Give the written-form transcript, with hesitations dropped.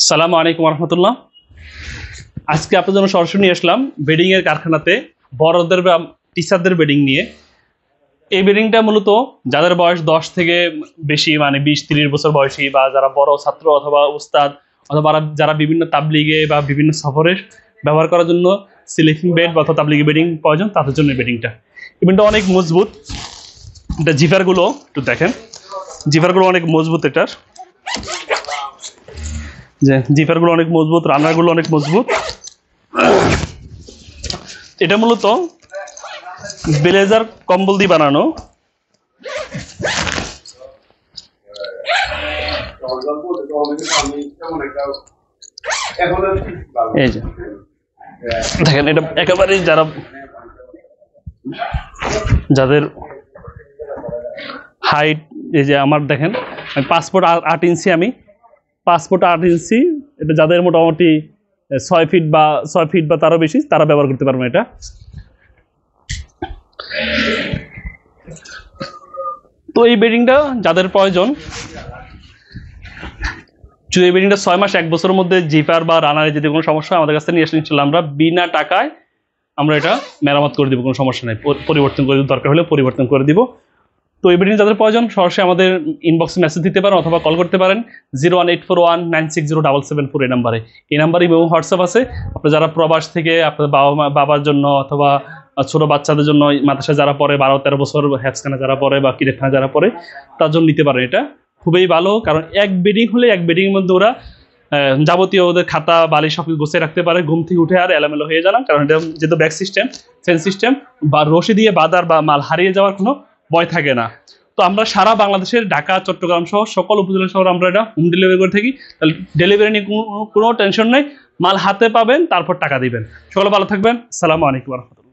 সালামু আলাইকুম রহমতুল্লাহ। আজকে আপনাদের জন্য সরাসরি নিয়ে আসলাম বেডিংয়ের কারখানাতে বড়দের বা টিচারদের বেডিং নিয়ে। এই বেডিংটা মূলত যাদের বয়স 10 থেকে বেশি, মানে 20-30 বছর বয়সী, বা যারা বড় ছাত্র অথবা উস্তাদ অথবা যারা বিভিন্ন তাবলিগে বা বিভিন্ন সফরে ব্যবহার করার জন্য স্লিপিং বেড বা তাবলিগি বেডিং প্রয়োজন, তাদের জন্য এই বেডিংটা অনেক মজবুত। এটা জিফারগুলো একটু দেখেন, জিফারগুলো অনেক মজবুত। এটার যে জিফারগুলো অনেক মজবুত, রানারগুলো অনেক মজবুত। এটা মূলত ব্লেজার কম্বল দিয়ে বানানো। এই যে দেখেন, এটা একেবারেই যাদের হাইট, এই যে আমার দেখেন 5 ফুট 8 ইঞ্চি, আমি 5 ফুট 8 ইঞ্চি। এটা যাদের মোটামুটি 6 ফিট বা তারও বেশি, তারা ব্যবহার করতে পারবেন এটা। তো এই বেডিংটা যাদের প্রয়োজন, যদি এই বেডিংটা 6 মাস 1 বছরের মধ্যে জিপার বা রানারে যদি কোনো সমস্যা আমাদের কাছে নিয়ে আসলে ইনশাআল্লাহ আমরা বিনা টাকায় আমরা এটা মেরামত করে দিব, কোনো সমস্যা নেই। পরিবর্তন করে দিব, দরকার হলে পরিবর্তন করে দিব। তো এই বেডিং যাদের প্রয়োজন সরাসরি আমাদের ইনবক্সে মেসেজ দিতে পারেন অথবা কল করতে পারেন 01841960774 এই নাম্বারে। এই নাম্বারে এবং হোয়াটসঅ্যাপ আছে। আপনার যারা প্রবাস থেকে আপনার বাবার জন্য অথবা ছোট বাচ্চাদের জন্য, মাদ্রাসায় যারা পড়ে 12-13 বছর, হ্যাফজখানা যারা পড়ে বা কিরেখানা যারা পড়ে, তার জন্য নিতে পারেন। এটা খুবই ভালো, কারণ এক বেডিং হলে এক বেডিংয়ের মধ্যে ওরা যাবতীয় ওদের খাতা বালি সব গুছিয়ে রাখতে পারে, ঘুম থেকে উঠে আর এলোমেলো হয়ে যায় না। কারণ এটা যেহেতু ব্যাগ সিস্টেম, ফ্যান সিস্টেম, বা রশি দিয়ে বাঁধার বা মাল হারিয়ে যাওয়ার কোনো ভয় থাকে না। তো আমরা সারা বাংলাদেশের ঢাকা, চট্টগ্রাম সহ সকল উপজেলা শহরে আমরা এটা হোম ডেলিভারি করে থাকি। তাহলে ডেলিভারি নিয়ে কোনো টেনশন নেই, মাল হাতে পাবেন, তারপর টাকা দিবেন। সকলে ভালো থাকবেন। আসসালামু আলাইকুম রহমতুল্লাহ।